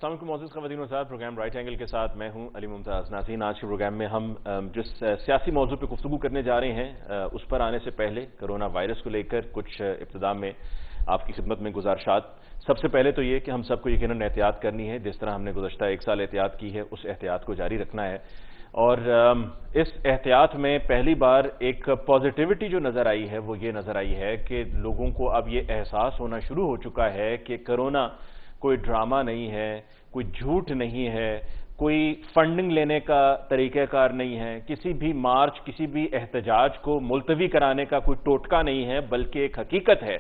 अस्सलाम वालेकुम मोअज़्ज़िज़ ख़वातीन व हज़रात, प्रोग्राम राइट एंगल के साथ मैं हूं अली मुमताज़ नाज़रीन। आज के प्रोग्राम में हम जिस सियासी मौजू पे गुफ्तगू करने जा रहे हैं उस पर आने से पहले कोरोना वायरस को लेकर कुछ इब्तिदा में आपकी खिदमत में गुजारिशात। सबसे पहले तो ये कि हम सबको यकीनन एहतियात करनी है, जिस तरह हमने गुज़श्ता एक साल एहतियात की है उस एहतियात को जारी रखना है। और इस एहतियात में पहली बार एक पॉजिटिविटी जो नज़र आई है वो ये नज़र आई है कि लोगों को अब ये एहसास होना शुरू हो चुका है कि कोरोना कोई ड्रामा नहीं है, कोई झूठ नहीं है, कोई फंडिंग लेने का तरीक़ाकार नहीं है, किसी भी मार्च, किसी भी एहतजाज को मुलतवी कराने का कोई टोटका नहीं है, बल्कि एक हकीकत है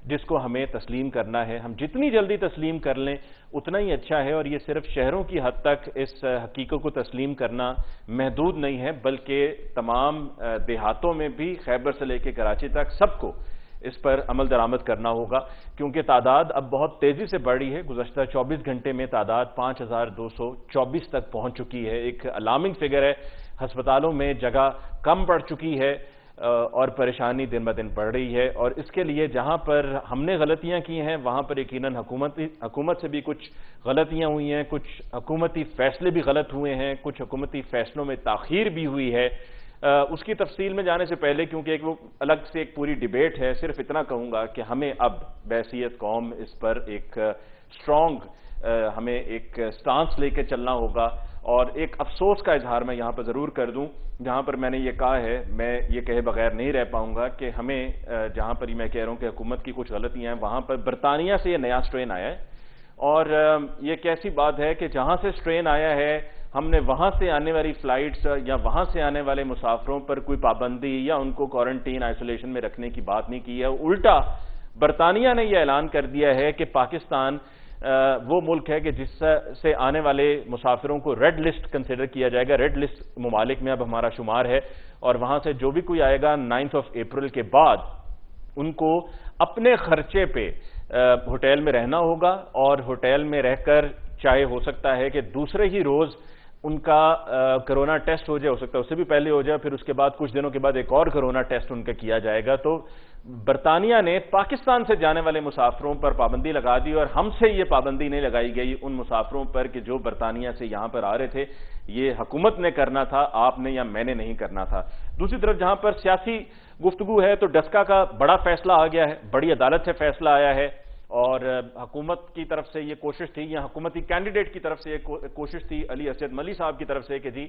जिसको हमें तस्लीम करना है। हम जितनी जल्दी तस्लीम कर लें उतना ही अच्छा है। और ये सिर्फ शहरों की हद तक इस हकीकत को तस्लीम करना महदूद नहीं है, बल्कि तमाम देहातों में भी खैबर से लेकर कराची तक सबको इस पर अमल दरामद करना होगा, क्योंकि तादाद अब बहुत तेजी से बढ़ रही है। गुज़श्ता 24 घंटे में तादाद 5224 तक पहुंच चुकी है। एक अलार्मिंग फिगर है। हस्पतालों में जगह कम पड़ चुकी है और परेशानी दिन ब दिन बढ़ रही है। और इसके लिए जहां पर हमने गलतियां की हैं वहां पर यकीनन हुकूमत से भी कुछ गलतियां हुई हैं, कुछ हुकूमती फैसले भी गलत हुए हैं, कुछ हुकूमती फैसलों में ताखीर भी हुई है। उसकी तफसील में जाने से पहले, क्योंकि एक वो अलग से एक पूरी डिबेट है, सिर्फ इतना कहूंगा कि हमें अब बहसीयत कौम इस पर एक स्ट्रॉन्ग हमें एक स्टांस लेकर चलना होगा। और एक अफसोस का इजहार मैं यहां पर जरूर कर दूं, जहां पर मैंने ये कहा है, मैं ये कहे बगैर नहीं रह पाऊंगा कि हमें जहां पर मैं कह रहा हूं कि हुकूमत की कुछ गलतियां हैं, वहां पर बरतानिया से ये नया स्ट्रेन आया है। और ये कैसी बात है कि जहां से स्ट्रेन आया है हमने वहां से आने वाली फ्लाइट्स या वहां से आने वाले मुसाफिरों पर कोई पाबंदी या उनको क्वारंटीन आइसोलेशन में रखने की बात नहीं की है। उल्टा बरतानिया ने यह ऐलान कर दिया है कि पाकिस्तान वो मुल्क है कि जिससे आने वाले मुसाफिरों को रेड लिस्ट कंसिडर किया जाएगा। रेड लिस्ट ममालिक में अब हमारा शुमार है और वहां से जो भी कोई आएगा 9 अप्रैल के बाद उनको अपने खर्चे पे होटल में रहना होगा। और होटल में रहकर चाहे हो सकता है कि दूसरे ही रोज उनका कोरोना टेस्ट हो जाए, हो सकता है उससे भी पहले हो जाए, फिर उसके बाद कुछ दिनों के बाद एक और कोरोना टेस्ट उनका किया जाएगा। तो बरतानिया ने पाकिस्तान से जाने वाले मुसाफिरों पर पाबंदी लगा दी और हमसे ये पाबंदी नहीं लगाई गई उन मुसाफिरों पर कि जो बरतानिया से यहां पर आ रहे थे। ये हुकूमत ने करना था, आपने या मैंने नहीं करना था। दूसरी तरफ जहां पर सियासी गुफ्तगू है तो डस्का का बड़ा फैसला आ गया है, बड़ी अदालत से फैसला आया है। और हुकूमत की तरफ से ये कोशिश थी या हुकूमती कैंडिडेट की तरफ से ये कोशिश थी अली असद मली साहब की तरफ से कि जी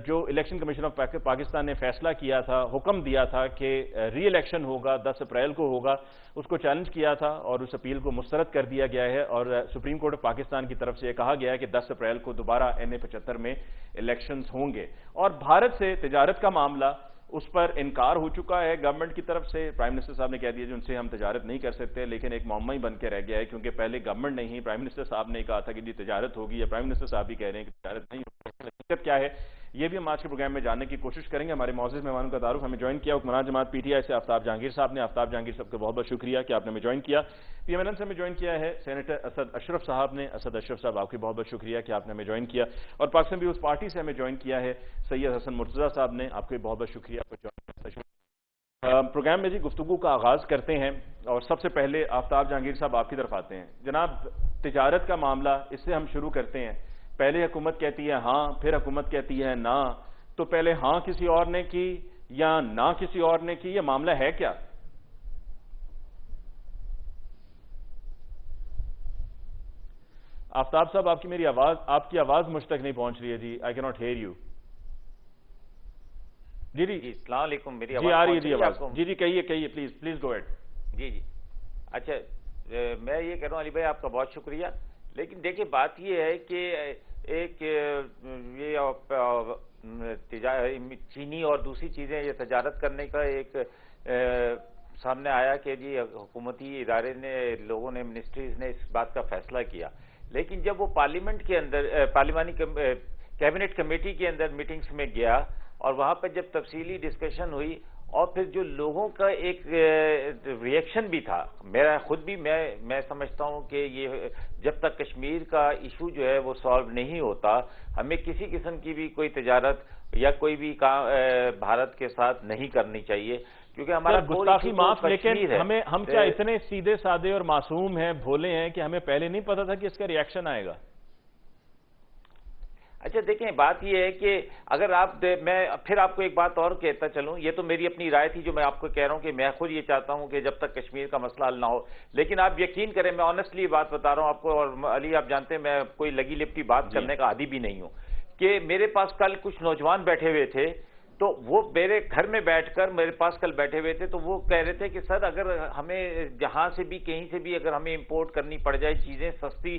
जो इलेक्शन कमीशन ऑफ पाकिस्तान ने फैसला किया था, हुक्म दिया था कि री इलेक्शन होगा 10 अप्रैल को होगा, उसको चैलेंज किया था और उस अपील को मुस्तरद कर दिया गया है। और सुप्रीम कोर्ट ऑफ पाकिस्तान की तरफ से यह कहा गया है कि 10 अप्रैल को दोबारा NA-75 में इलेक्शंस होंगे। और भारत से तिजारत का मामला, उस पर इनकार हो चुका है गवर्नमेंट की तरफ से। प्राइम मिनिस्टर साहब ने कह दिया कि उनसे हम तिजारत नहीं कर सकते, लेकिन एक मामला ही बन के रह गया है, क्योंकि पहले गवर्नमेंट ने ही, प्राइम मिनिस्टर साहब ने कहा था कि जी तिजारत होगी, या प्राइम मिनिस्टर साहब भी कह रहे हैं कि तिजारत नहीं होगी। हकीकत क्या है ये भी हम आज के प्रोग्राम में जानने की कोशिश करेंगे। हमारे मौजूद मेहमानों का तारुफ हमें ज्वाइन किया हुक्मरान जमात PTI से आफ्ताब जहांगीर साहब ने। आफ्ताब जहांगीर साहब का बहुत बहुत शुक्रिया कि आपने हमें ज्वाइन किया। PMNN से हमें ज्वाइन किया है सेनेटर असद अशरफ साहब ने। असद अशरफ साहब आपकी बहुत बहुत शुक्रिया कि आपने हमें ज्वाइन किया। और पाकिस्तान पीपल्स पार्टी से हमें ज्वाइन किया है सैयद हसन मुर्तजा साहब ने। आपको बहुत बहुत शुक्रिया आपको ज्वाइन। प्रोग्राम में जी गुफ्तगू का आगाज करते हैं और सबसे पहले आफ्ताब जहांगीर साहब आपकी तरफ आते हैं। जनाब, तिजारत का मामला, इससे हम शुरू करते हैं। पहले हुकूमत कहती है हां, फिर हुकूमत कहती है ना, तो पहले हां किसी और ने की या ना किसी और ने की, यह मामला है क्या? आफ्ताब साहब आपकी आवाज मुझ तक नहीं पहुंच रही है जी। I can not hear you. जी जी अस्सलाम वालेकुम, मेरी आवाज आ रही है जी आवाज। जी कहिए प्लीज गो अहेड। जी अच्छा, मैं ये कह रहा हूँ अली भाई आपका बहुत शुक्रिया। लेकिन देखिए बात ये है कि एक ये चीनी और दूसरी चीजें ये तजारत करने का एक सामने आया कि जी हुकूमती इदारे ने, लोगों ने, मिनिस्ट्रीज ने इस बात का फैसला किया। लेकिन जब वो पार्लियामेंट के अंदर पार्लिमानी कैबिनेट कमेटी के अंदर मीटिंग्स में गया और वहां पर जब तफसीली डिस्कशन हुई और फिर जो लोगों का एक रिएक्शन भी था, मेरा खुद भी मैं समझता हूं कि ये जब तक कश्मीर का इशू जो है वो सॉल्व नहीं होता, हमें किसी किस्म की भी कोई तिजारत या कोई भी काम भारत के साथ नहीं करनी चाहिए, क्योंकि हमारा गुस्ताखी माफ, लेकिन हम क्या इतने सीधे साधे और मासूम हैं, भोले हैं कि हमें पहले नहीं पता था कि इसका रिएक्शन आएगा? اچھا دیکھیں، بات یہ ہے کہ اگر میں پھر آپ کو ایک بات اور کہتا چلوں، یہ تو میری اپنی رائے تھی جو میں آپ کو کہہ رہا ہوں کہ میں خود یہ چاہتا ہوں کہ جب تک کشمیر کا مسئلہ حل نہ ہو، لیکن آپ یقین کریں میں آنیسٹلی بات بتا رہا ہوں آپ کو، اور علی آپ جانتے ہیں میں کوئی لگی لپٹی بات کرنے کا عادی بھی نہیں ہوں، کہ میرے پاس کل کچھ نوجوان بیٹھے ہوئے تھے، تو وہ میرے گھر میں بیٹھ کر میرے پاس کل بیٹھے ہوئے تھے، تو وہ کہہ رہے تھے کہ سر اگر ہمیں جہاں سے بھی کہیں سے بھی اگر ہمیں امپورٹ کرنی پڑ جائے چیزیں سستی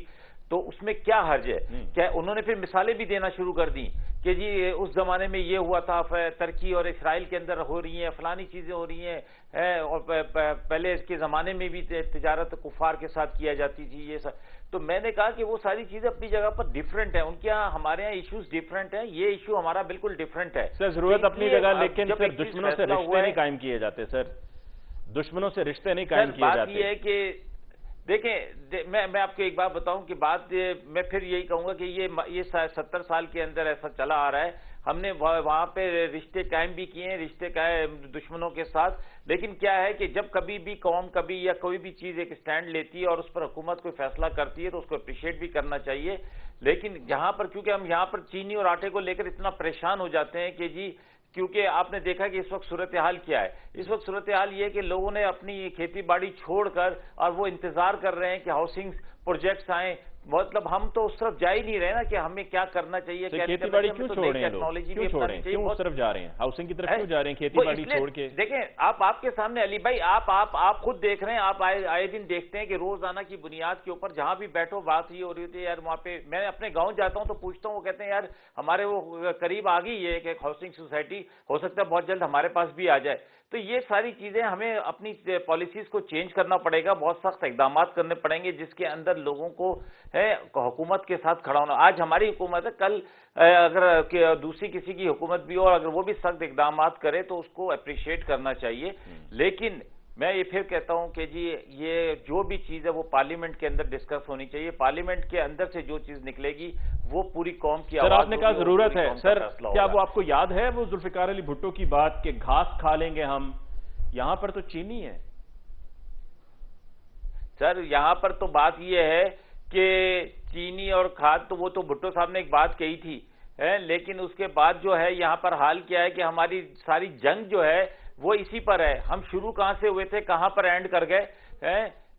تو اس میں کیا حرج ہے؟ کیا انہوں نے پھر مثالیں بھی دینا شروع کر دیں کہ جی اس زمانے میں یہ ہوا تھا، ترکی اور اسرائیل کے اندر ہو رہی ہیں فلانی چیزیں ہو رہی ہیں، اور پہلے اس کے زمانے میں بھی تجارت کفار کے ساتھ کیا جاتی تھی یہ سب۔ تو میں نے کہا کہ وہ ساری چیزیں اپنی جگہ پر ڈیفرنٹ ہیں، ان کے یہاں ہمارے یہاں ایشوز ڈیفرنٹ ہیں، یہ ایشو ہمارا بالکل ڈیفرنٹ ہے سر۔ ضرورت اپنی جگہ، لیکن سر دشمنوں سے رشتے نہیں قائم کیے جاتے سر، دشمنوں سے رشتے نہیں قائم کیے جاتے۔ بات یہ ہے کہ دیکھیں میں آپ کو ایک بات بتاؤں کہ بات میں پھر یہی کہوں گا کہ یہ 70 سال کے اندر ایسا چلا آ رہا ہے، ہم نے وہاں پہ رشتے قائم بھی کیے ہیں، رشتے دشمنوں کے ساتھ، لیکن کیا ہے کہ جب کبھی بھی قوم کبھی یا کوئی بھی چیز ایک سٹینڈ لیتی ہے اور اس پر حکومت کوئی فیصلہ کرتی ہے تو اس کو اپریشیٹ بھی کرنا چاہیے، لیکن جہاں پر کیونکہ ہم یہاں پر چینی اور آٹے کو لے کر اتنا پریشان ہو جاتے ہیں کہ جی، کیونکہ آپ نے دیکھا کہ اس وقت صورتحال کیا ہے، اس وقت صورتحال یہ کہ لوگوں نے اپنی کھیتی باڑی چھوڑ کر اور وہ انتظار کر رہے ہیں کہ ہاؤسنگ پروجیکٹس آئیں، مطلب ہم تو اس طرف جا ہی نہیں رہے نا کہ ہمیں کیا کرنا چاہیے، کھیتی باڑی کیوں چھوڑ رہے ہیں لوگ، کیوں چھوڑ رہے ہیں، کیوں اس طرف جا رہے ہیں، ہاؤسنگ کی طرف کیوں جا رہے ہیں کھیتی باڑی چھوڑ کے؟ دیکھیں آپ کے سامنے علی بھائی، آپ خود دیکھ رہے ہیں، آپ آئے دن دیکھتے ہیں کہ روزانہ کی بنیاد کے اوپر جہاں بھی بیٹھو بات یہ ہو رہی ہوتی ہے، یار وہاں پہ میں اپنے گاؤں جاتا ہوں تو پوچھتا ہوں، وہ کہتے ہیں یار ہمارے وہ قریب آ گئی ہے کہ ہاؤسنگ سوسائٹی، ہو سکتا ہے بہت جلد ہمارے پاس بھی آ جائے۔ تو یہ ساری چیزیں ہمیں اپنی پالیسیز کو چینج کرنا پڑے گا، بہت سخت اقدامات کرنے پڑیں گے جس کے اندر لوگوں کو حکومت کے ساتھ کھڑا ہونا۔ آج ہماری حکومت ہے، کل اگر دوسری کسی کی حکومت بھی ہو اور اگر وہ بھی سخت اقدامات کرے تو اس کو اپریشیٹ کرنا چاہیے، لیکن میں یہ پھر کہتا ہوں کہ جی یہ جو بھی چیز ہے وہ پارلیمنٹ کے اندر ڈسکس ہونی چاہیے، پارلیمنٹ کے اندر سے جو چیز نکلے گی وہ پوری قوم کی آواز۔ سر آپ نے کہا ضرورت ہے، سر کیا وہ آپ کو یاد ہے وہ ذوالفقار علی بھٹو کی بات کہ گھاس کھا لیں گے ہم؟ یہاں پر تو چینی ہے سر، یہاں پر تو بات یہ ہے کہ چینی اور کھاد تو وہ تو بھٹو صاحب نے ایک بات کہی تھی، لیکن اس کے بعد جو ہے یہاں پر حال کیا ہے کہ ہماری ساری جنگ جو ہے وہ اسی پر ہے، ہم شروع کہاں سے ہوئے تھے کہاں پر اینڈ کر گئے،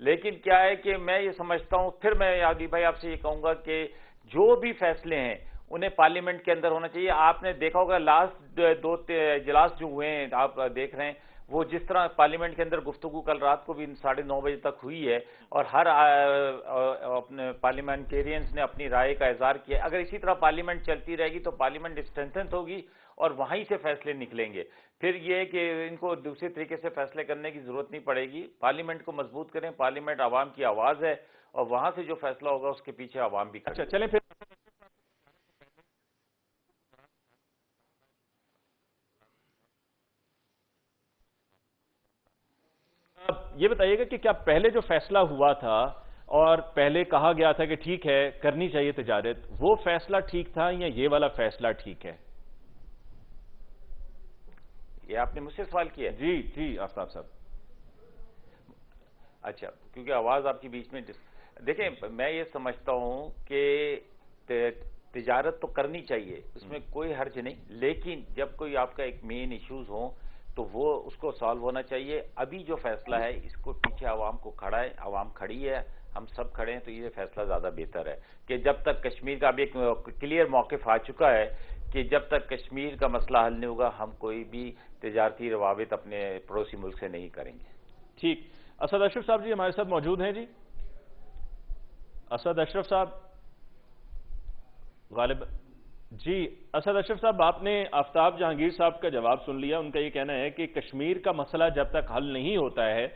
لیکن کیا ہے کہ میں یہ سمجھتا ہوں، پھر میں علی بھائی آپ سے یہ کہوں گا کہ جو بھی فیصلے ہیں انہیں پارلیمنٹ کے اندر ہونا چاہیے۔ آپ نے دیکھا ہوگا لاسٹ 2 اجلاس جو ہوئے ہیں آپ دیکھ رہے ہیں، وہ جس طرح پارلیمنٹ کے اندر گفتگو کل رات کو بھی 9:30 بجے تک ہوئی ہے اور ہر اپنے پارلیمنٹیرینز نے اپنی رائے کا اظہار کیا، اگر اسی طرح پارلیمنٹ چلتی رہے گی تو پارلیمنٹ اسٹرینتھن ہوگی اور وہیں سے فیصلے نکلیں گے، پھر یہ کہ ان کو دوسرے طریقے سے فیصلے کرنے کی ضرورت نہیں پڑے گی۔ پارلیمنٹ کو مضبوط کریں، پارلیمنٹ عوام کی آواز ہے اور وہاں سے جو فیصلہ ہوگا اس کے پیچھے عوام بھی کریں۔ اچھا چلیں پھر یہ بتائیے گا کہ کیا پہلے جو فیصلہ ہوا تھا اور پہلے کہا گیا تھا کہ ٹھیک ہے کرنی چاہیے تجارت، وہ فیصلہ ٹھیک تھا یا یہ والا فیصلہ ٹھیک ہے؟ یہ آپ نے مجھ سے سوال کیا؟ جی آفتاب صاحب۔ اچھا، کیونکہ آواز آپ کی بیچ میں دیکھیں میں یہ سمجھتا ہوں کہ تجارت تو کرنی چاہیے، اس میں کوئی حرج نہیں، لیکن جب کوئی آپ کا ایک مین ایشوز ہوں تو وہ اس کو سالو ہونا چاہیے۔ ابھی جو فیصلہ ہے اس کو پیچھے عوام کو کھڑا ہے، عوام کھڑی ہے، ہم سب کھڑے ہیں، تو یہ فیصلہ زیادہ بہتر ہے کہ جب تک کشمیر کا ابھی ایک کلیئر موقف آ چکا ہے کہ جب تک کشمیر کا مسئلہ حل نہیں ہوگا ہم کوئی بھی تجارتی روابط اپنے پڑوسی ملک سے نہیں کریں گے۔ ٹھیک، اسد اشرف صاحب جی ہمارے ساتھ موجود ہیں۔ جی اسد اشرف صاحب غالب جی اسد اشرف صاحب، آپ نے آفتاب جہانگیر صاحب کا جواب سن لیا۔ ان کا یہ کہنا ہے کہ کشمیر کا مسئلہ جب تک حل نہیں ہوتا ہے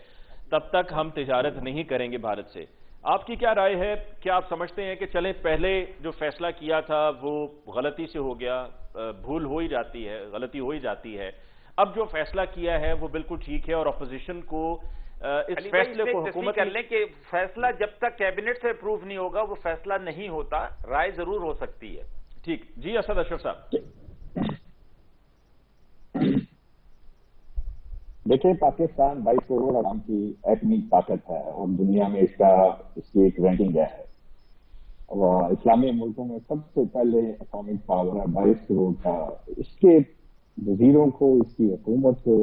تب تک ہم تجارت نہیں کریں گے بھارت سے۔ آپ کی کیا رائے ہے؟ کیا آپ سمجھتے ہیں کہ چلیں پہلے جو فیصلہ کیا تھا وہ غلطی سے ہو گیا، بھول ہو ہی جاتی ہے، غلطی ہو ہی جاتی ہے، اب جو فیصلہ کیا ہے وہ بالکل ٹھیک ہے اور اپوزیشن کو اس فیصلے کو حکومت کر لیں کہ فیصلہ جب تک کیبنٹ سے اپروو نہیں ہوگا وہ فیصلہ نہیں ہوتا، رائے ضرور ہو سکتی ہے۔ ٹھیک، جی اسد اشرف صاحب۔ دیکھیں پاکستان 22 کروڑ عوام کی ایٹمی طاقت ہے اور دنیا میں اس کی ایک رینکنگ ہے، इस्लामी मुल्कों में सबसे पहले एटॉमिक पावर है 22 करोड़ का। इसके वजीरों को, इसकी हुकूमत को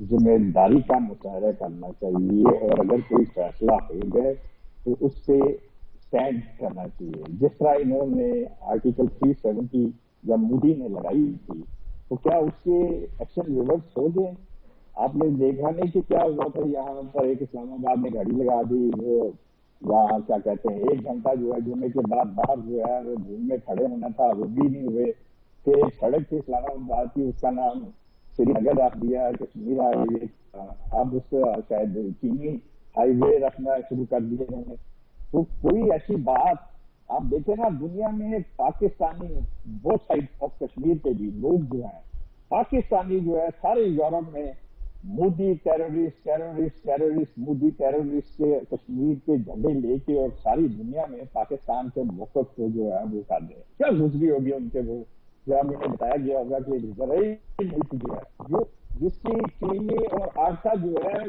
जिम्मेदारी का मुशाहरा करना चाहिए और अगर कोई फैसला हो गए तो उस पर स्टैंड करना चाहिए। जिस तरह इन्होंने आर्टिकल 370 जब मोदी ने लगाई थी तो क्या उसके एक्शन रिवर्स हो गए? आपने देखा नहीं कि क्या हुआ था यहाँ पर एक इस्लामाबाद में गाड़ी लगा दी, वो वहाँ क्या कहते हैं 1 घंटा जो है जुम्मे के बाद बाहर जो है वो धूल में खड़े होना था, वो भी नहीं हुए। फिर एक सड़क थी इस्लामाबाद की, उसका नाम श्रीनगर रख दिया, कश्मीर हाईवे, अब उसको शायद चीनी हाईवे रखना शुरू कर दिए उन्होंने। तो कोई ऐसी बात आप देखें ना, दुनिया में Pakistani both side of Kashmir के भी लोग जो हैं, पाकिस्तानी जो है सारे यूरोप में मोदी टेररिस्ट मोदी टेररिस्ट के कश्मीर के झंडे लेके और सारी दुनिया में पाकिस्तान के मौक़िफ़ को जो है वो कर दे। क्या गुजरी होगी उनके वो, जब उन्हें बताया गया होगा कि इसराइल मुल्क जो है जो जिसकी चीनी और आटा जो है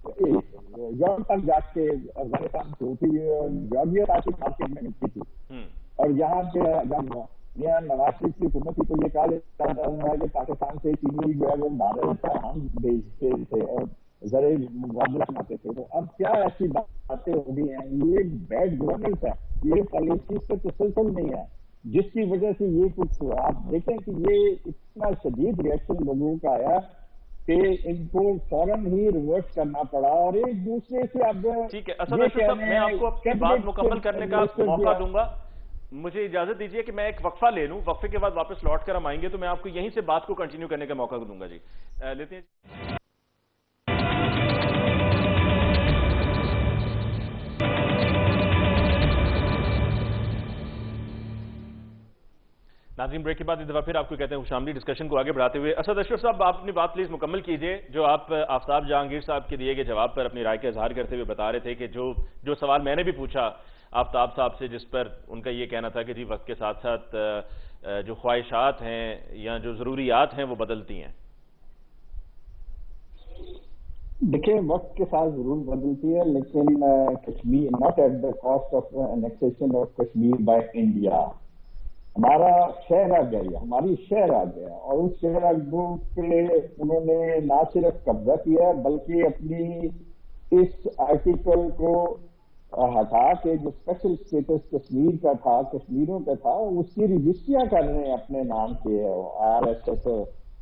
यूरोप तक जाके अफगानिस्तान से होती है और जॉर्जिया की मार्केट में मिलती थी, और यहाँ पे जब यहाँ नवाज शरीफ की हुकूमत को ये कहा जाता है कि पाकिस्तान से चीनी जो है वो भारत का हम भेजते थे और जरे मुआवजा बनाते थे। तो अब क्या ऐसी बातें हो गई हैं? ये बैड गवर्नेंस है, ये पॉलिसी से तसलसल नहीं है जिसकी वजह से ये कुछ हुआ। आप देखें कि ये इतना शदीद रिएक्शन लोगों का आया कि इनको फौरन ही रिवर्स करना पड़ा और एक दूसरे से अब ठीक है असद अशरफ साहब, मैं आपको अपनी बात मुकम्मल करने का मौका दूंगा। मुझे इजाजत दीजिए कि मैं एक वक्फा ले लूं, वक्फे के बाद वापस लौट कर हम आएंगे तो मैं आपको यहीं से बात को कंटिन्यू करने का मौका दूंगा। जी लेते हैं। नाज़रीन, ब्रेक के बाद इस दफा फिर आपको कहते हैं खुशामदी डिस्कशन को आगे बढ़ाते हुए असद अशरफ साहब, आप अपनी बात प्लीज मुकम्मल कीजिए। जो आप आफ्ताब जहांगीर साहब के दिए गए जवाब पर अपनी राय का इजहार करते हुए बता रहे थे कि जो सवाल मैंने भी पूछा आफ्ताब साहब से, जिस पर उनका ये कहना था कि जी वक्त के साथ साथ जो ख्वाहिशात हैं या जो ज़रूरियात हैं वो बदलती हैं। देखिए, वक्त के साथ जरूर बदलती है, लेकिन Kashmir not at the cost of annexation of Kashmir by India. हमारा शहर आ गया, हमारी शहर आ गया और उस शहर पे उन्होंने ना सिर्फ कब्जा किया बल्कि अपनी इस आर्टिकल को हटा के जो स्पेशल स्टेटस कश्मीर का था, कश्मीरों का था, उसकी रजिस्ट्रियां कर रहे हैं अपने नाम के RSS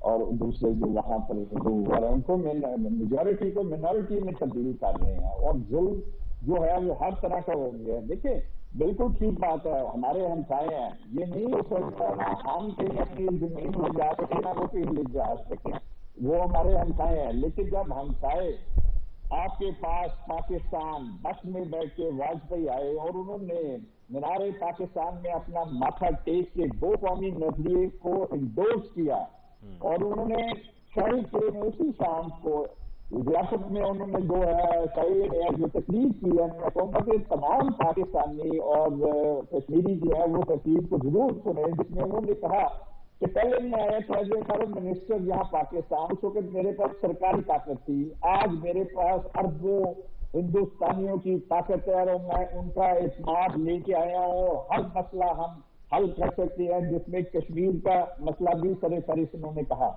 और दूसरे जो वहां पर हिंदू और उनको मेजॉरिटी को मिनॉरिटी में तब्दील कर रहे हैं और जुल्म जो है वो हर तरह का हो गया है। देखिए, बिल्कुल ठीक बात है, हमारे हमसाए हैं, ये नहीं हो सकता हम कहीं अपनी जमीन में जा सके ना वो कहीं ले जा सके, वो हमारे हमसाए हैं। लेकिन जब हमसाए आपके पास पाकिस्तान बस में बैठ के वाजपेयी आए और उन्होंने मीनारे पाकिस्तान में अपना माथा टेक के 2 कौमी नजरिए को इंडोर्स किया और उन्होंने शहर के उसी शाम को रियासत में उन्होंने जो है जो तकलीफ की है, हुकूमत तमाम पाकिस्तानी और कश्मीरी जो है वो तकलीफ को जरूर सुने, जिसमें उन्होंने कहा कि पहले मैं आया था जो फॉरेन मिनिस्टर यहाँ पाकिस्तान, उस वक्त मेरे पास सरकारी ताकत थी, आज मेरे पास अरबों हिंदुस्तानियों की ताकत है और मैं उनका एतमाद लेके आया हूँ, हर मसला हम हल कर सकते हैं, जिसमें कश्मीर का मसला भी सरे फहरिस्त उन्होंने कहा।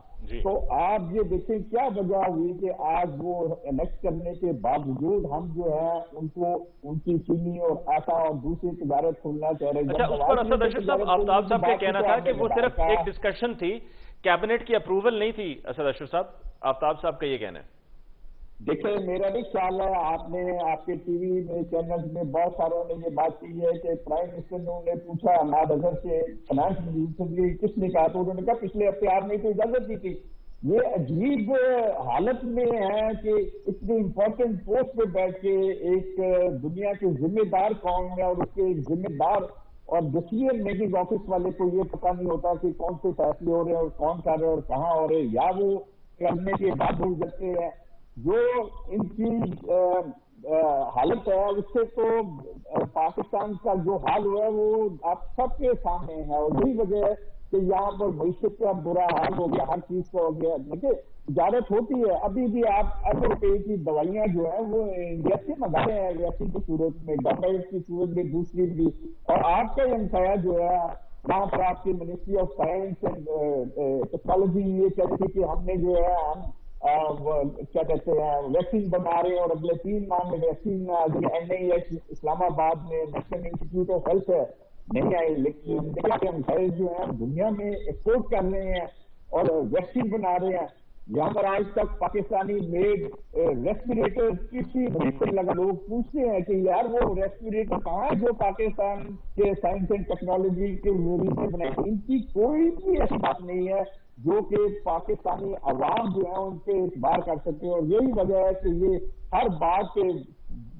तो आप ये देखें क्या वजह हुई कि आज वो एनेक्ट करने के बावजूद हम जो है उनको उनकी चीनी और आटा और दूसरी तजारत खोलना चाह रहे हैं। अच्छा, उस पर असद अशरफ साहब, आफ्ताब साहब का कहना था कि वो सिर्फ एक डिस्कशन थी, कैबिनेट की अप्रूवल नहीं थी। असद अशरफ साहब, आफ्ताब साहब का ये कहना है। देखिए, मेरा भी ख्याल है, आपने आपके टीवी में चैनल्स में बहुत सारों ने ये बात की है कि प्राइम मिनिस्टर ने उन्हें पूछा अहमद अजहर से, फाइनेंस मिनिस्टर से किसने कहा, तो उन्होंने कहा पिछले हफ्ते आपने तो इजाजत दी थी। ये अजीब हालत में है कि इतनी इंपॉर्टेंट पोस्ट पे बैठ के एक दुनिया के जिम्मेदार कौन है और उसके एक जिम्मेदार और डिसीजन मेकिंग ऑफिस वाले को ये पता नहीं होता कि कौन से फैसले हो रहे हैं और कौन कर रहे हैं और कहाँ हो रहे हैं, या वो करने के बाद भूल जाते हैं। जो इनकी हालत है उससे तो पाकिस्तान का जो हाल हुआ है वो आप सबके सामने है, और यही वजह है कि यहाँ पर मईशत का बुरा हाल हो गया, हर चीज को हो गया। देखिए तिजारत होती है, अभी भी आप 1 रुपए की दवाइयाँ जो है वो इंडिया से मंगा रहे हैं वैक्सीन की सूरत में, डॉक्टर की सूरत में, दूसरी भी। और आपका हमसाया जो है वहाँ पर आपकी ministry of science and technology ये कहती थी कि हमने जो है हम क्या कहते हैं वैक्सीन बना रहे हैं, और अगले 3 माह में वैक्सीन NIH इस्लामाबाद में नेशनल इंस्टीट्यूट ऑफ हेल्थ है नहीं आई। लेकिन हम जो है दुनिया में एक्सपोर्ट कर रहे हैं और वैक्सीन बना रहे हैं। यहाँ पर आज तक पाकिस्तानी मेड रेस्पिरेटर किसी पर लगा, लोग पूछते हैं कि यार वो रेस्पिरेटर कहाँ है जो पाकिस्तान के साइंस एंड टेक्नोलॉजी के लोगों ने बनाए। इनकी कोई भी ऐसी बात नहीं है जो कि पाकिस्तानी अवाम जो है उनपे इतबार कर सकते हैं। और यही वजह है कि ये हर बात पे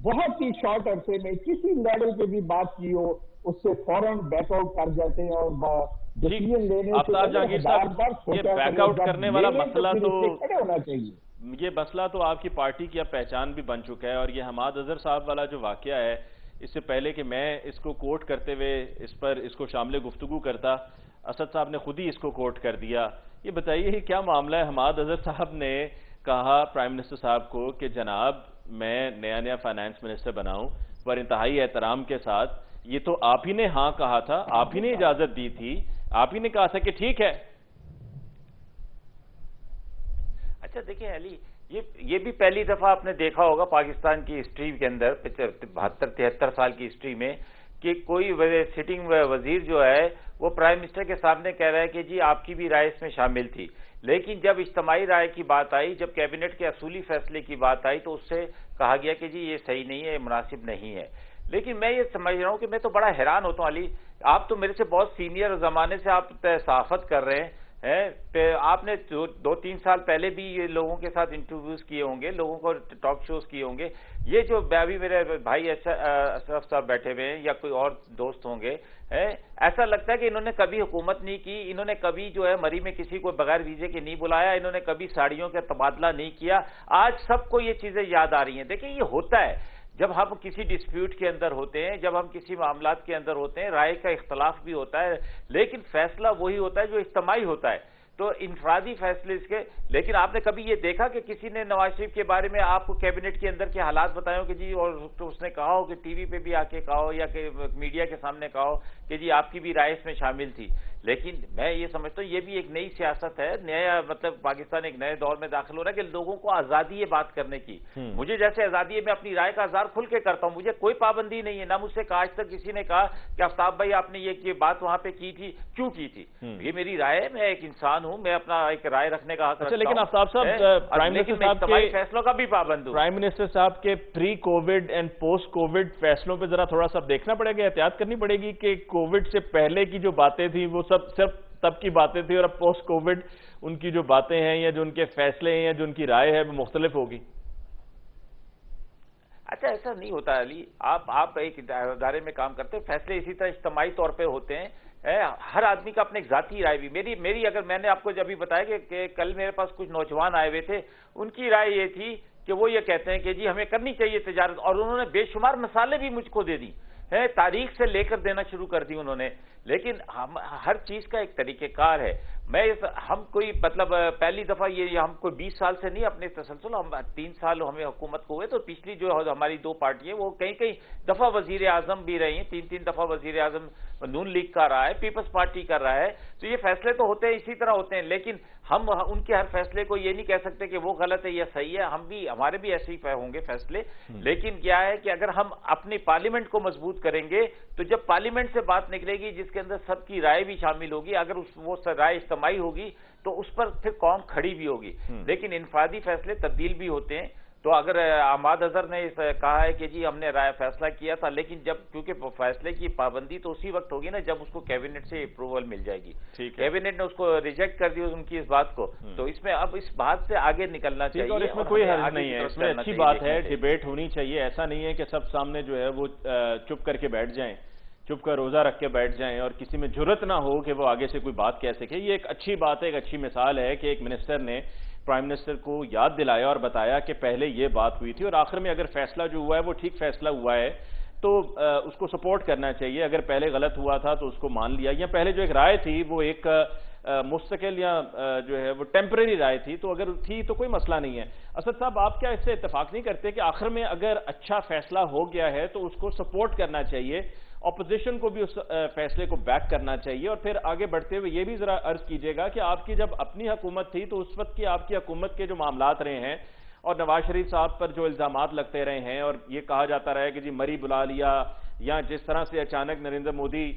बहुत ही शॉर्ट अरसे में किसी लेवल पे भी बात की हो उससे फौरन बैकआउट कर जाते हैं। और डिसीजन लेने आफ्ताब जहांगीर साहब, ये बैकआउट करने वाला मसला तो होना चाहिए, ये मसला तो आपकी पार्टी की अब पहचान भी बन चुका है। और ये हमाद अजहर साहब वाला जो वाकया है, इससे पहले कि मैं इसको कोट करते हुए इसको शामिल गुफ्तगू करता, असद साहब ने खुद ही इसको कोट कर दिया। ये बताइए क्या मामला है? हमाद अजहर साहब ने कहा प्राइम मिनिस्टर साहब को कि जनाब मैं नया फाइनेंस मिनिस्टर बनाऊं, पर इंतहाई एहतराम के साथ, ये तो आप ही ने हाँ कहा था, आप ही ने इजाजत दी थी, आप ही ने कहा था कि ठीक है। अच्छा देखिए अली, ये भी पहली दफा आपने देखा होगा पाकिस्तान की हिस्ट्री के अंदर 72-73 साल की हिस्ट्री में कि कोई सिटिंग वजीर जो है वो प्राइम मिनिस्टर के सामने कह रहा है कि जी आपकी भी राय इसमें शामिल थी। लेकिन जब इज्तिमाई राय की बात आई, जब कैबिनेट के असूली फैसले की बात आई, तो उससे कहा गया कि जी ये सही नहीं है, ये मुनासिब नहीं है। लेकिन मैं ये समझ रहा हूं कि मैं तो बड़ा हैरान होता हूं अली, आप तो मेरे से बहुत सीनियर जमाने से आप सहाफत कर रहे हैं, आपने 2-3 साल पहले भी ये लोगों के साथ इंटरव्यूज किए होंगे, लोगों को टॉक शोज किए होंगे। ये जो अभी मेरे भाई अशरफ साहब बैठे हुए हैं या कोई और दोस्त होंगे, ऐसा लगता है कि इन्होंने कभी हुकूमत नहीं की, इन्होंने कभी जो है मरी में किसी को बगैर वीजे के नहीं बुलाया, इन्होंने कभी साड़ियों का तबादला नहीं किया। आज सबको ये चीजें याद आ रही हैं। देखिए ये होता है जब हम किसी डिस्प्यूट के अंदर होते हैं, जब हम किसी मामलात के अंदर होते हैं, राय का इख्तलाफ भी होता है, लेकिन फैसला वही होता है जो इज्तिमाई होता है। तो इनफरादी फैसले इसके, लेकिन आपने कभी ये देखा कि किसी ने नवाज शरीफ के बारे में आपको कैबिनेट के अंदर के हालात बताए हो कि जी, और तो उसने कहा हो कि टीवी पे भी आके कहा हो या कि मीडिया के सामने कहा हो कि जी आपकी भी राय इसमें शामिल थी। लेकिन मैं ये समझता हूँ ये भी एक नई सियासत है, नया मतलब पाकिस्तान एक नए दौर में दाखिल हो रहा है कि लोगों को आजादी है बात करने की। मुझे जैसे आजादी है, मैं अपनी राय का इज़हार खुल के करता हूँ, मुझे कोई पाबंदी नहीं है। ना मुझसे आज तक किसी ने कहा कि आफ्ताब भाई आपने ये बात वहां पे की थी, क्यों की थी। ये मेरी राय है, मैं एक इंसान हूं, मैं अपना एक राय रखने का हक रखता हूं। लेकिन आफ्ताब साहब, प्राइम मिनिस्टर साहब के फैसलों का भी पाबंद हूं। प्राइम मिनिस्टर साहब के pre Covid and post Covid फैसलों पे जरा थोड़ा सा देखना पड़ेगा, एहतियात करनी पड़ेगी कि कोविड से पहले की जो बातें थी वो सब सिर्फ तब की बातें थी, और अब पोस्ट कोविड उनकी जो बातें हैं या जो उनके फैसले हैं या जो उनकी राय है वो मुख्तलिफ होगी। अच्छा ऐसा नहीं होता अली, आप एक इदारे में काम करते हैं, फैसले इसी तरह इज्तिमाई तौर पे होते हैं। हर आदमी का अपने एक जाती राय भी, मेरी अगर मैंने आपको जब भी बताया कि कल मेरे पास कुछ नौजवान आए हुए थे, उनकी राय ये थी कि वो ये कहते हैं कि जी हमें करनी चाहिए तिजारत, और उन्होंने बेशुमार मिसालें भी मुझको दे दी है, तारीख से लेकर देना शुरू कर दी उन्होंने। लेकिन हम हर चीज का एक तरीकेकार है। हम कोई मतलब पहली दफा ये हम कोई 20 साल से नहीं अपने तसलसल, हम 3 साल हमें हुकूमत को हुए, तो पिछली जो हमारी 2 पार्टियां वो कई दफा वजीर आजम भी रही हैं, 3 दफा वजीर आजम नून लीग का रहा है, पीपल्स पार्टी कर रहा है। तो ये फैसले तो होते हैं, इसी तरह होते हैं, लेकिन हम उनके हर फैसले को ये नहीं कह सकते कि वो गलत है या सही है। हमारे भी ऐसे ही होंगे फैसले। लेकिन क्या है कि अगर हम अपनी पार्लियामेंट को मजबूत करेंगे, तो जब पार्लियामेंट से बात निकलेगी जिसके अंदर सबकी राय भी शामिल होगी, अगर वो राय इज्तिमाई होगी तो उस पर फिर कौम खड़ी भी होगी। लेकिन इनफरादी फैसले तब्दील भी होते हैं। तो अगर हमाद अजहर ने कहा है कि जी हमने राय फैसला किया था, लेकिन जब क्योंकि फैसले की पाबंदी तो उसी वक्त होगी ना जब उसको कैबिनेट से अप्रूवल मिल जाएगी। कैबिनेट ने उसको रिजेक्ट कर दिया उनकी इस बात को, तो इसमें अब इस बात से आगे निकलना चाहिए। और इसमें कोई हर्ज नहीं है, इसमें अच्छी बात है, डिबेट होनी चाहिए। ऐसा नहीं है कि सब सामने जो है वो चुप करके बैठ जाएं, चुप का रोजा रख के बैठ जाएं और किसी में जुर्रत ना हो कि वो आगे से कोई बात कह सके। ये एक अच्छी बात है, एक अच्छी मिसाल है कि एक मिनिस्टर ने پرائم منسٹر کو یاد دلایا اور بتایا کہ پہلے یہ بات ہوئی تھی اور آخر میں اگر فیصلہ جو ہوا ہے وہ ٹھیک فیصلہ ہوا ہے تو اس کو سپورٹ کرنا چاہیے. اگر پہلے غلط ہوا تھا تو اس کو مان لیا, یا پہلے جو ایک رائے تھی وہ ایک مستقل یا جو ہے وہ ٹیمپریری رائے تھی, تو اگر تھی تو کوئی مسئلہ نہیں ہے. اسد صاحب, آپ کیا اس سے اتفاق نہیں کرتے کہ آخر میں اگر اچھا فیصلہ ہو گیا ہے تو اس کو سپورٹ کرنا چاہیے, اپوزیشن کو بھی اس فیصلے کو بیک کرنا چاہیے؟ اور پھر آگے بڑھتے ہوئے یہ بھی ذرا عرض کیجئے گا کہ آپ کی جب اپنی حکومت تھی تو اس وقت کی آپ کی حکومت کے جو معاملات رہے ہیں اور نواز شریف صاحب پر جو الزامات لگتے رہے ہیں اور یہ کہا جاتا رہا ہے کہ جی مری بلا لیا, یا جس طرح سے اچانک نریندر مودی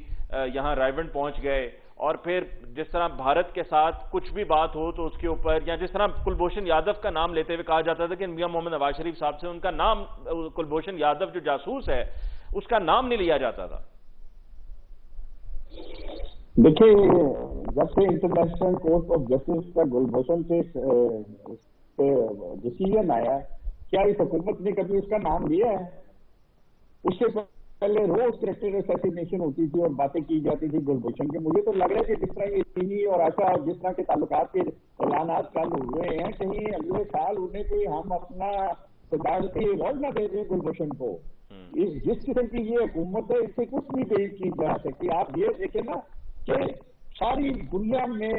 یہاں رائیونڈ پہنچ گئے, اور پھر جس طرح بھارت کے ساتھ کچھ بھی بات ہو تو اس کے اوپر, یا جس طرح کلبھوشن یادو کا نام لیتے ہوئے کہا جاتا تھا کہ میاں محمد نواز شریف صاحب سے ان کا نام, کلبھوشن یادو جو جاسوس ہے اس کا نام نہیں لیا جاتا تھا. دیکھیں, جب سے انٹرنیشنل کورٹ آف جسٹس کا کلبھوشن سے ڈیسیژن آیا, کیا اس حکومت نے کبھی اس کا نام لیا ہے؟ اس سے پہلے روز کریکٹر اسیسینیشن ہوتی تھی اور باتیں کی جاتی تھی کلبھوشن کے. مجھے تو لگ رہا ہے کہ جس طرح یہ چینی اور آشا جس طرح کے تعلقات کے اعلانات چالو ہوئے ہیں, کہیں اگلے سال انہیں کوئی ہم اپنا صدارتی ایوارڈ نہ دے دیں کلبھوشن کو. جس قسم کی یہ حکومت ہے اس سے کچھ بھی نہیں کی جا سکتی. آپ یہ دیکھیں نا کہ ساری دنیا میں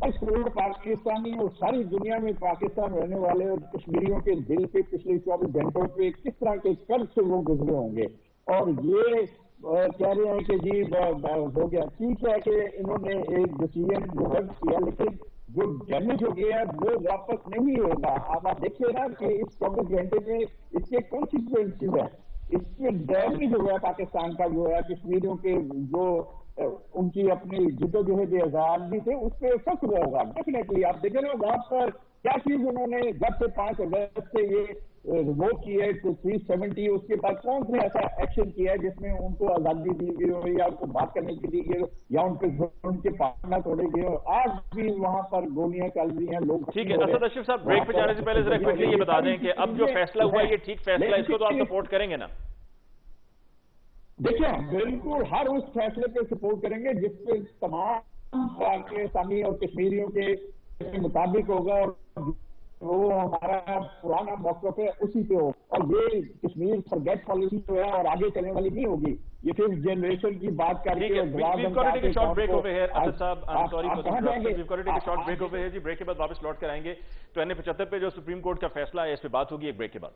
10 کروڑ پاکستانی اور ساری دنیا میں پاکستان رہنے والے اور کشمیریوں کے دل پہ پچھلے 24 گھنٹوں پہ کس طرح کے قرض سے وہ گزرے ہوں گے, اور یہ کہہ رہے ہیں کہ جی ہو گیا. ٹھیک ہے کہ انہوں نے ایک ڈیسیژن کیا, لیکن جو ڈیمیج ہو گیا ہے وہ واپس نہیں ہوگا. آپ دیکھیے نا کہ اس 24 گھنٹے میں اس کے کانسیکوینسز ہے, اس میں ڈیمیج ہو گیا پاکستان کا جو ہے کشمیریوں کے جو ان کی اپنی جدوجہد آزادی تھے اس پہ فرق ہوا ہوگا ڈیفینیٹلی. آپ دیکھیں نا وہاں پر کیا چیز انہوں نے جب سے 5 اگست سے یہ ریووک کی ہے 370, اس کے بعد کون سے ایسا ایکشن کیا ہے جس میں ان کو آزادی دی گئی ہو یا ان کو بات کرنے کی دی گئی ہو یا ان کے پاس توڑے گئے ہو؟ آج بھی وہاں پر گولیاں چل رہی ہیں لوگ. ٹھیک ہے اسد اشرف صاحب, بریک پہ جانے سے پہلے ذرا کوئکلی یہ بتا دیں کہ اب جو فیصلہ ہوا ہے یہ ٹھیک فیصلہ ہے, اس کو تو آپ سپورٹ کریں گے نا؟ دیکھیں, بالکل ہر اس فیصلے پہ سپورٹ کریں گے جس پہ تمام پاکستانی اور کشمیریوں کے مطابق ہوگا, اور وہ ہمارا پرانا موقف ہے اسی پہ ہو. اور یہ کشمیر فارگیٹ پالیسی جو ہے اور آگے چلنے والی نہیں ہوگی. یہ صرف جنریشن کی بات کر کے جی بریک کے بعد واپس لوٹ کر آئیں گے. تو NA-75 پہ جو سپریم کورٹ کا فیصلہ ہے اس پہ بات ہوگی ایک بریک کے بعد.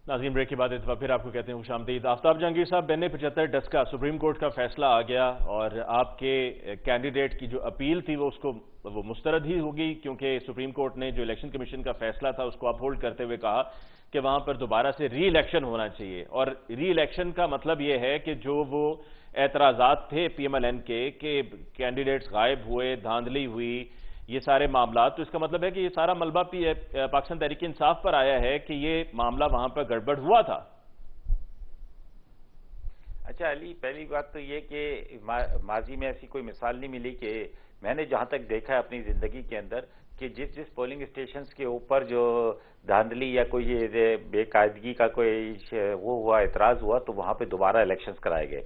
ناظرین, بریک کے بعد اتفاق پھر آپ کو کہتے ہیں خوش آمدید. آفتاب جہانگیر صاحب, NA-75 ڈسکا سپریم کورٹ کا فیصلہ آ گیا اور آپ کے کینڈیڈیٹ کی جو اپیل تھی وہ مسترد ہی ہوگی, کیونکہ سپریم کورٹ نے جو الیکشن کمیشن کا فیصلہ تھا اس کو اپ ہولڈ کرتے ہوئے کہا کہ وہاں پر دوبارہ سے ری الیکشن ہونا چاہیے. اور ری الیکشن کا مطلب یہ ہے کہ جو وہ اعتراضات تھے PMLN کے کہ کینڈیڈیٹس غائب ہوئے, دھاندلی ہوئی, یہ سارے معاملات, تو اس کا مطلب ہے کہ یہ سارا ملبہ پاکستان تحریک انصاف پر آیا ہے کہ یہ معاملہ وہاں پر گڑبڑ ہوا تھا. اچھا علی, پہلی بات تو یہ کہ ماضی میں ایسی کوئی مثال نہیں ملی کہ میں نے جہاں تک دیکھا ہے اپنی زندگی کے اندر کہ جس پولنگ اسٹیشنز کے اوپر جو دھاندلی یا کوئی بے قاعدگی کا کوئی وہ ہوا, اعتراض ہوا, تو وہاں پہ دوبارہ الیکشنز کرائے گئے.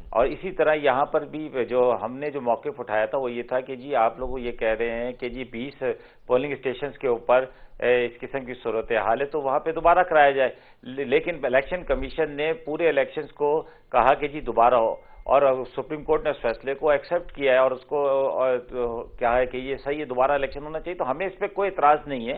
اور اسی طرح یہاں پر بھی جو ہم نے جو موقف اٹھایا تھا وہ یہ تھا کہ جی آپ لوگ یہ کہہ رہے ہیں کہ جی 20 پولنگ اسٹیشنز کے اوپر اس قسم کی صورتحال ہے تو وہاں پہ دوبارہ کرایا جائے. لیکن الیکشن کمیشن نے پورے الیکشنز کو کہا کہ جی دوبارہ ہو, اور سپریم کورٹ نے اس فیصلے کو ایکسیپٹ کیا ہے اور اس کو کہا ہے کہ یہ صحیح ہے, دوبارہ الیکشن ہونا چاہیے. تو ہمیں اس پہ کوئی اعتراض نہیں ہے,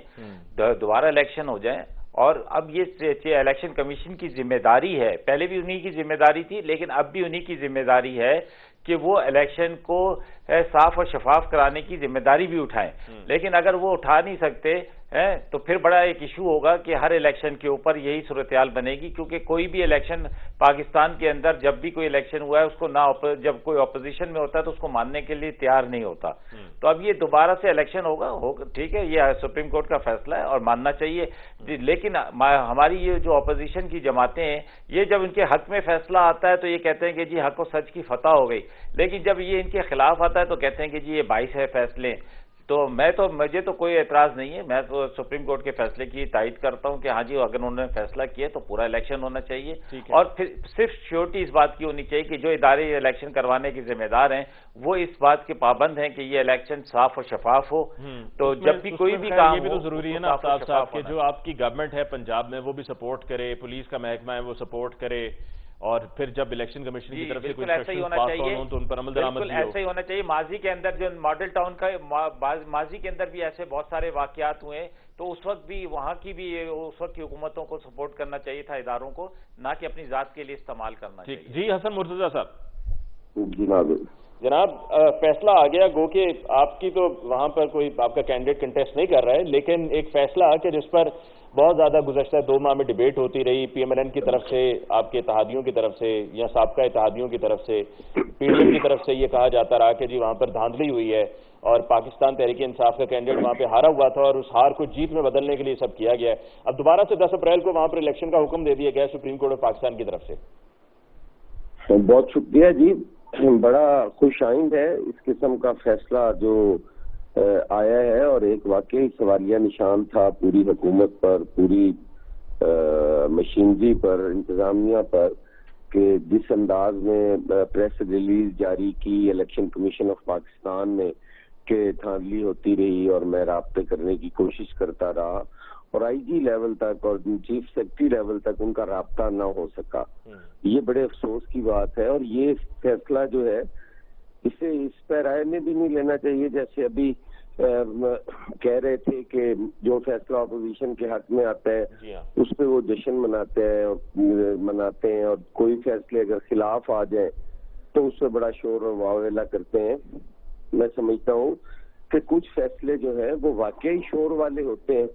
دوبارہ الیکشن ہو جائیں. اور اب یہ الیکشن کمیشن کی ذمہ داری ہے, پہلے بھی انہی کی ذمہ داری تھی لیکن اب بھی انہی کی ذمہ داری ہے کہ وہ الیکشن کو صاف اور شفاف کرانے کی ذمہ داری بھی اٹھائیں. لیکن اگر وہ اٹھا نہیں سکتے تو پھر بڑا ایک ایشو ہوگا کہ ہر الیکشن کے اوپر یہی صورتحال بنے گی, کیونکہ کوئی بھی الیکشن پاکستان کے اندر جب بھی کوئی الیکشن ہوا ہے اس کو جب کوئی اپوزیشن میں ہوتا ہے تو اس کو ماننے کے لیے تیار نہیں ہوتا. تو اب یہ دوبارہ سے الیکشن ہوگا, ٹھیک ہے, یہ سپریم کورٹ کا فیصلہ ہے اور ماننا چاہیے. لیکن ہماری یہ جو اپوزیشن کی جماعتیں ہیں یہ جب ان کے حق میں فیصلہ آتا ہے تو یہ کہتے ہیں کہ جی حق و سچ کی فتح ہو گئی, لیکن جب یہ ان کے خلاف آتا ہے تو کہتے ہیں کہ جی یہ باعث ہے فیصلے. تو مجھے تو کوئی اعتراض نہیں ہے، میں تو سپریم کورٹ کے فیصلے کی تائید کرتا ہوں کہ ہاں جی اگر انہوں نے فیصلہ کیا تو پورا الیکشن ہونا چاہیے، اور پھر صرف شیورٹی اس بات کی ہونی چاہیے کہ جو ادارے الیکشن کروانے کے ذمہ دار ہیں وہ اس بات کے پابند ہیں کہ یہ الیکشن صاف اور شفاف ہو. تو جب بھی کوئی بھی کام یہ بھی تو ضروری ہے نا آفتاب صاحب کہ جو آپ کی گورنمنٹ ہے پنجاب میں وہ بھی سپورٹ کرے، پولیس کا محکمہ ہے وہ سپورٹ کرے، اور پھر جب الیکشن کمیشن کی طرف سے کوئی انسٹرکشن پاس ہوں تو ان پر عمل درآمد بھی ہو. ایسا ہی ہونا چاہیے. ماضی کے اندر جو ماڈل ٹاؤن کا ماضی کے اندر بھی ایسے بہت سارے واقعات ہوئے، تو اس وقت بھی وہاں کی بھی اس وقت کی حکومتوں کو سپورٹ کرنا چاہیے تھا، اداروں کو، نہ کہ اپنی ذات کے لیے استعمال کرنا چاہیے. جی حسن مرتضیٰ صاحب. جناب فیصلہ آ گیا، گو کہ آپ کی تو وہاں پر کوئی آپ کا کینڈیڈیٹ کنٹیسٹ نہیں کر رہا ہے، لیکن ایک فیصلہ کہ جس پر بہت زیادہ گزشتہ 2 ماہ میں ڈیبیٹ ہوتی رہی، پی ایم ایل این کی طرف سے، آپ کے اتحادیوں کی طرف سے یا سابقہ اتحادیوں کی طرف سے، پی ڈی ایم کی طرف سے یہ کہا جاتا رہا کہ جی وہاں پر دھاندلی ہوئی ہے اور پاکستان تحریک انصاف کا کینڈیڈیٹ وہاں پہ ہارا ہوا تھا اور اس ہار کو جیت میں بدلنے کے لیے سب کیا گیا ہے. اب دوبارہ سے 10 اپریل کو وہاں پر الیکشن کا حکم دے دیا گیا سپریم کورٹ آف پاکستان کی طرف سے. بہت شکریہ جی، بڑا خوش آئند ہے اس قسم کا فیصلہ جو آیا ہے، اور ایک واقعی سوالیہ نشان تھا پوری حکومت پر، پوری مشینری پر، انتظامیہ پر، کہ جس انداز میں پریس ریلیز جاری کی الیکشن کمیشن آف پاکستان نے کہ دھاندلی ہوتی رہی اور میں رابطے کرنے کی کوشش کرتا رہا، اور آئی جی لیول تک اور چیف سیکرٹری لیول تک ان کا رابطہ نہ ہو سکا. یہ بڑے افسوس کی بات ہے، اور یہ فیصلہ جو ہے اسے اس پہ رائے میں بھی نہیں لینا چاہیے. جیسے ابھی کہہ رہے تھے کہ جو فیصلہ اپوزیشن کے حق میں آتا ہے اس پہ وہ جشن مناتے ہیں، اور کوئی فیصلے اگر خلاف آ جائیں تو اس پہ بڑا شور اور واویلا کرتے ہیں. میں سمجھتا ہوں کہ کچھ فیصلے جو ہیں وہ واقعی شور والے ہوتے ہیں،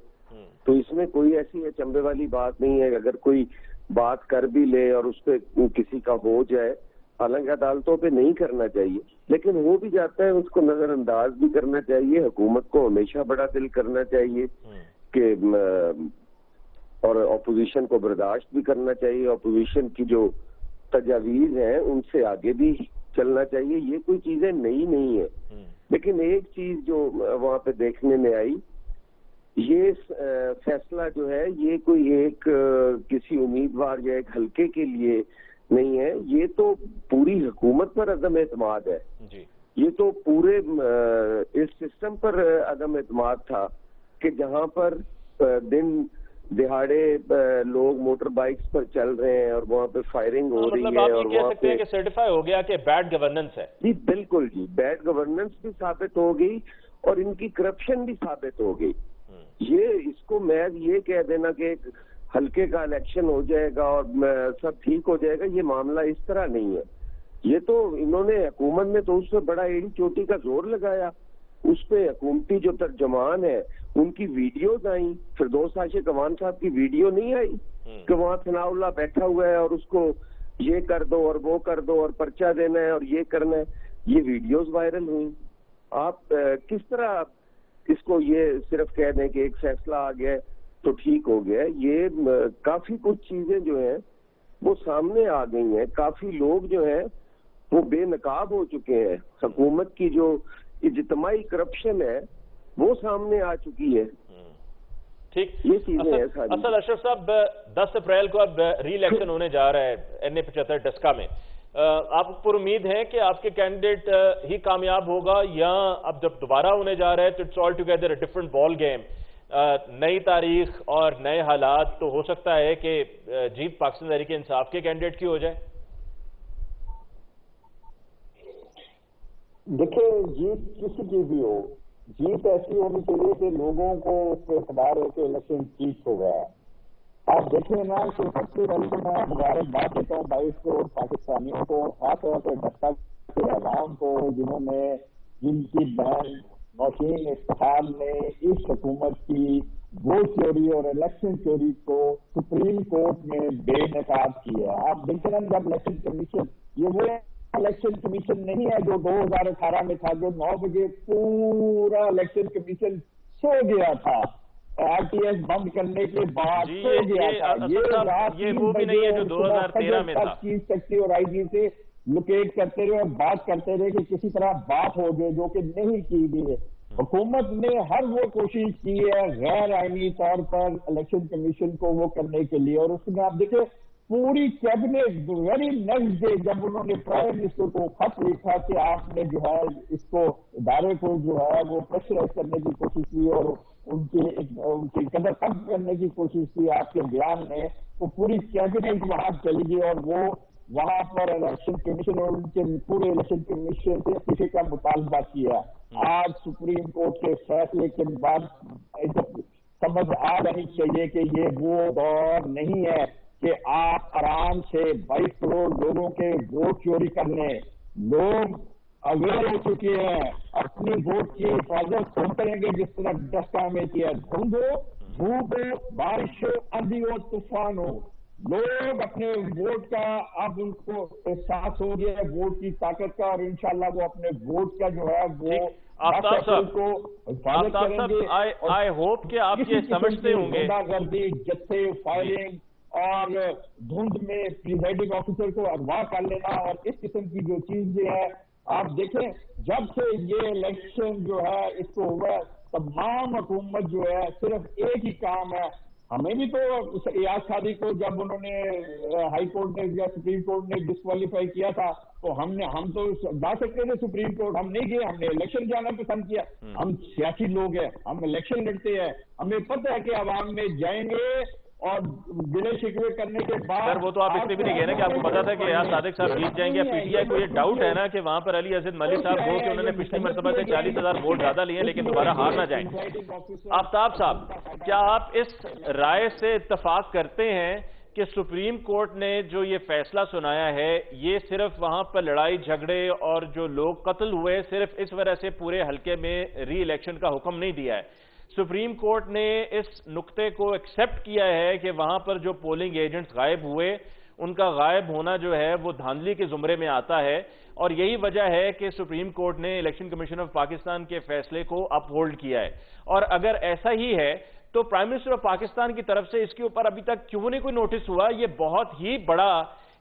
تو اس میں کوئی ایسی اچنبے والی بات نہیں ہے. اگر کوئی بات کر بھی لے اور اس پہ کسی کا ہو جائے، حالانکہ عدالتوں پہ نہیں کرنا چاہیے، لیکن ہو بھی جاتا ہے، اس کو نظر انداز بھی کرنا چاہیے. حکومت کو ہمیشہ بڑا دل کرنا چاہیے کہ اور اپوزیشن کو برداشت بھی کرنا چاہیے. اپوزیشن کی جو تجاویز ہیں ان سے آگے بھی چلنا چاہیے. یہ کوئی چیزیں نئی نہیں ہیں، لیکن ایک چیز جو وہاں پہ دیکھنے میں آئی، یہ فیصلہ جو ہے یہ کوئی ایک کسی امیدوار یا ایک حلقے کے لیے نہیں ہے، یہ تو پوری حکومت پر عدم اعتماد ہے. یہ تو پورے اس سسٹم پر عدم اعتماد تھا کہ جہاں پر دن دہاڑے لوگ موٹر بائکس پر چل رہے ہیں اور وہاں پہ فائرنگ ہو رہی ہے، اور وہاں پہ سرٹیفائی ہو گیا کہ بیڈ گورننس ہے. جی بالکل جی، بیڈ گورننس بھی ثابت ہو گئی اور ان کی کرپشن بھی ثابت ہو گئی. یہ اس کو میں یہ کہہ دینا کہ ایک ہلکے کا الیکشن ہو جائے گا اور سب ٹھیک ہو جائے گا، یہ معاملہ اس طرح نہیں ہے. یہ تو انہوں نے حکومت نے تو اس پہ بڑا ایڑی چوٹی کا زور لگایا. اس پہ حکومتی جو ترجمان ہے ان کی ویڈیوز آئیں. فردوس عاشق اعوان صاحب کی ویڈیو نہیں آئی کہ وہاں ثناء اللہ بیٹھا ہوا ہے اور اس کو یہ کر دو اور وہ کر دو اور پرچہ دینا ہے اور یہ کرنا ہے. یہ ویڈیوز وائرل ہوئی. آپ کس طرح اس کو یہ صرف کہہ دیں کہ ایک فیصلہ آ گیا تو ٹھیک ہو گیا؟ یہ کافی کچھ چیزیں جو ہیں وہ سامنے آ گئی ہیں. کافی لوگ جو ہیں وہ بے نقاب ہو چکے ہیں. حکومت کی جو اجتماعی کرپشن ہے وہ سامنے آ چکی ہے. ٹھیک، یہ چیزیں ہیں ساری. اصل اشرف صاحب 10 اپریل کو اب ری الیکشن ہونے جا رہا ہے NA-75 ڈسکا میں. آپ پر امید ہے کہ آپ کے کینڈیڈیٹ ہی کامیاب ہوگا، یا اب جب دوبارہ ہونے جا رہا ہے تو it's all together a different ball game, نئی تاریخ اور نئے حالات، تو ہو سکتا ہے کہ جیت پاکستان تحریک انصاف کے کینڈیڈیٹ کی ہو جائے؟ دیکھیں جیت کسی کی بھی ہو، جیت ایسی ہونی چاہیے کہ لوگوں کو اس پہ اعتبار ہو کہ الیکشن ٹھیک ہو گیا. آپ دیکھیں نا کہ سب سے پہلے تو میں مبارکباد دیتا ہوں 22 کروڑ پاکستانیوں کو، خاص طور پہ ڈھکا کے عوام کو، جن کی بہن نوشین اتحاد نے اس حکومت کی ووٹ چوری اور الیکشن چوری کو سپریم کورٹ میں بے نقاب کیا. آپ دیکھیں نا جب الیکشن کمیشن، یہ وہ الیکشن کمیشن نہیں ہے جو 2018 میں تھا، جو 9 بجے پورا الیکشن کمیشن سو گیا تھا RTS بند کرنے کے بعد سو گیا تھا. یہ وہ بھی نہیں ہے جو 2013 میں تھا. چیف سیکرٹری اور IG سے لوکیٹ کرتے رہے اور بات کرتے رہے کہ کسی طرح بات ہو جائے، جو کہ نہیں کی گئی ہے. हुकूमत ने हर वो कोशिश की है गैर आईनी तौर पर इलेक्शन कमीशन को वो करने के लिए, और उसमें आप देखिए पूरी कैबिनेट वेरी नेक्स्ट डे जब उन्होंने प्राइम मिनिस्टर को खत लिखा कि आपने जो है इसको इदारे को जो है वो प्रेशराइज करने की कोशिश की और उनकी कदर कम करने की कोशिश की आपके बयान में, तो पूरी कैबिनेट वहां चली गई और वो वहां पर इलेक्शन कमीशन और उनके पूरे इलेक्शन कमीशन से किसी का मुतालबा किया। आज सुप्रीम कोर्ट के फैसले के बाद समझ आ रही चाहिए कि ये वो दौर नहीं है कि आप आराम से 22 करोड़ लोगों के वोट चोरी करने, लोग अवेयर हो चुके हैं, अपनी वोट की हिफाजत कौन करेंगे जिस तरह दस्ता में किया, धुंध हो, धूप हो, बारिश हो, आंधी हो, तूफान हो, लोग अपने वोट का अब उनको एहसास हो गया है वोट की ताकत का, और इंशाल्लाह वो अपने वोट का जो है वो आफ्ताब साहब, आई होप कि आप ये समझते होंगे गुंडागर्दी, जत्थे, फायरिंग और धुंध में प्रिजाइडिंग ऑफिसर को अगवा कर लेना और इस किस्म की जो चीजें है, आप देखें जब से ये इलेक्शन जो है इसको हुआ, तमाम हुकूमत जो है सिर्फ एक ही काम है, हमें भी तो इयाज कादी को जब उन्होंने हाई कोर्ट ने या सुप्रीम कोर्ट ने डिस्क्वालीफाई किया था तो हम तो जा सकते थे सुप्रीम कोर्ट, हम नहीं गए, हमने इलेक्शन जाना पसंद किया। हम सियासी लोग हैं, हम इलेक्शन लड़ते हैं, हमें पता है कि आवाम में जाएंगे और गिले शिकवे करने के बाद सर वो तो आप इसलिए भी नहीं कह रहे कि आपको पता था कि यार सादिक साहब जीत जाएंगे या पीटीआई को ये डाउट है ना कि वहां पर अली अजीज मलिक साहब हो कि उन्होंने पिछली मरतबा से 40,000 वोट ज्यादा लिए लेकिन दोबारा हार ना जाएं। आफ्ताब साहब, क्या आप इस राय से इत्तफाक करते हैं कि सुप्रीम कोर्ट ने जो ये फैसला सुनाया है ये सिर्फ वहां पर लड़ाई झगड़े और जो लोग कत्ल हुए सिर्फ इस वजह से पूरे हल्के में री इलेक्शन का हुक्म नहीं दिया है? सुप्रीम कोर्ट ने इस नुक्ते को एक्सेप्ट किया है कि वहां पर जो पोलिंग एजेंट्स गायब हुए उनका गायब होना जो है वो धांधली के जुमरे में आता है, और यही वजह है कि सुप्रीम कोर्ट ने इलेक्शन कमीशन ऑफ पाकिस्तान के फैसले को अपहोल्ड किया है। और अगर ऐसा ही है तो प्राइम मिनिस्टर ऑफ पाकिस्तान की तरफ से इसके ऊपर अभी तक क्यों नहीं कोई नोटिस हुआ? ये बहुत ही बड़ा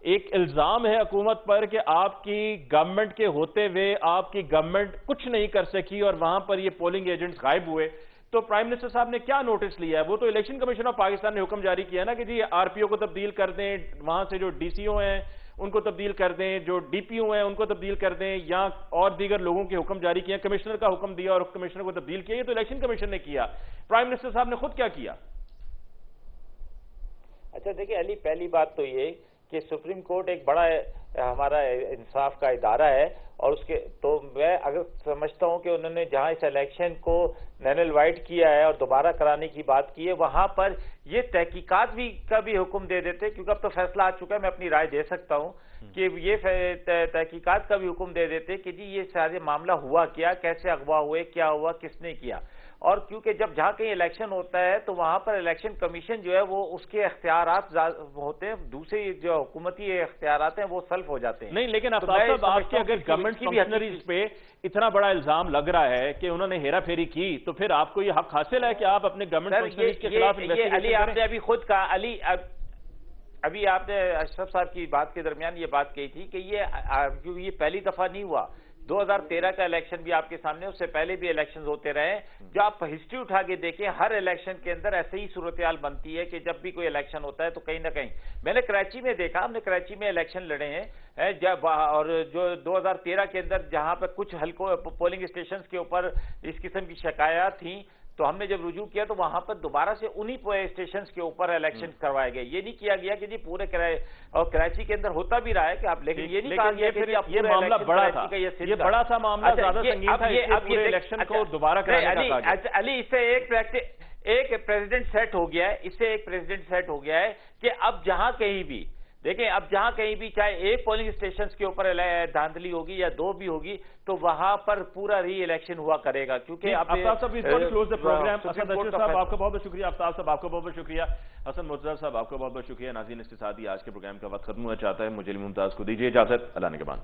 एक इल्जाम है हुकूमत पर कि आपकी गवर्नमेंट के होते हुए आपकी गवर्नमेंट कुछ नहीं कर सकी और वहां पर ये पोलिंग एजेंट्स गायब हुए। तो प्राइम मिनिस्टर साहब ने क्या नोटिस लिया है? वो तो इलेक्शन कमीशन ऑफ पाकिस्तान ने हुक्म जारी किया ना कि जी आरपीओ को तब्दील कर दें, वहां से जो डीसीओ हैं उनको तब्दील कर दें, जो डीपीओ हैं उनको तब्दील कर दें, या और दीगर लोगों के हुक्म जारी किए, कमिश्नर का हुक्म दिया और कमिश्नर को तब्दील किया। ये तो इलेक्शन कमीशन ने किया, प्राइम मिनिस्टर साहब ने खुद क्या किया? अच्छा देखिए अली, पहली बात तो ये कि सुप्रीम कोर्ट एक बड़ा हमारा इंसाफ का इदारा है और उसके तो मैं अगर समझता हूं कि उन्होंने जहां इस इलेक्शन को नल वाइड किया है और दोबारा कराने की बात की है वहां पर ये तहकीकात भी का भी हुक्म दे देते, क्योंकि अब तो फैसला आ चुका है, मैं अपनी राय दे सकता हूं कि ये तहकीकात का भी हुक्म दे देते कि जी ये सारे मामला हुआ क्या, कैसे अगवा हुए, क्या हुआ, किसने किया। और क्योंकि जब जहां कहीं इलेक्शन होता है तो वहां पर इलेक्शन कमीशन जो है वो उसके इख्तियारात होते हैं, दूसरे जो हुकूमती इख्तियारात हैं वो सल्फ हो जाते हैं। नहीं, लेकिन आफ्ताब साहब आपके अगर गवर्नमेंट फंक्शनरीज पे इतना बड़ा इल्जाम लग रहा है कि उन्होंने हेरा फेरी की, तो फिर आपको ये हक हासिल है कि आप अपने गवर्नमेंट फंक्शनरीज के खिलाफ इन्वेस्टिगेशन करें? अली आपने अभी खुद कहा, अली अभी आपने अशरफ साहब की बात के दरमियान ये बात कही थी कि ये पहली दफा नहीं हुआ। 2013 का इलेक्शन भी आपके सामने, उससे पहले भी इलेक्शंस होते रहे। जो आप हिस्ट्री उठा के देखें हर इलेक्शन के अंदर ऐसे ही सूरत-ए-हाल बनती है कि जब भी कोई इलेक्शन होता है तो कहीं ना कहीं, मैंने कराची में देखा, हमने कराची में इलेक्शन लड़े हैं जब, और जो 2013 के अंदर जहां पर कुछ हल्कों पोलिंग स्टेशन के ऊपर इस किस्म की शिकायत थी तो हमने जब रुजू किया तो वहां पर दोबारा से उन्हीं स्टेशन के ऊपर इलेक्शन करवाए गए। ये नहीं किया गया कि जी पूरे और कराची के अंदर होता भी रहा है कि आप, लेकिन ये नहीं कहा गया कि ये मामला बड़ा था, ये बड़ा सा मामला, ज्यादा संगीन था, अब ये इलेक्शन को दोबारा कराने का कहा गया। अली इससे एक प्रेसिडेंट सेट हो गया है, इससे एक प्रेसिडेंट सेट हो गया है कि अब जहां कहीं भी देखें, अब जहां कहीं भी चाहे एक पोलिंग स्टेशन के ऊपर धांधली होगी या दो भी होगी तो वहां पर पूरा री इलेक्शन हुआ करेगा। क्योंकि आफ्ताब साहब is going to close the programme. Asad Ashraf साहब आपका बहुत बहुत शुक्रिया, आफ्ताब साहब आपका बहुत बहुत शुक्रिया, हसन मुर्तजा साहब आपका बहुत बहुत शुक्रिया। नाज़रीन, इसके साथ ही आज के प्रोग्राम का वक्त खत्म होना चाहता है। मुझे मुमताज को दीजिए इजाजत। अल्लाह ने के बाद।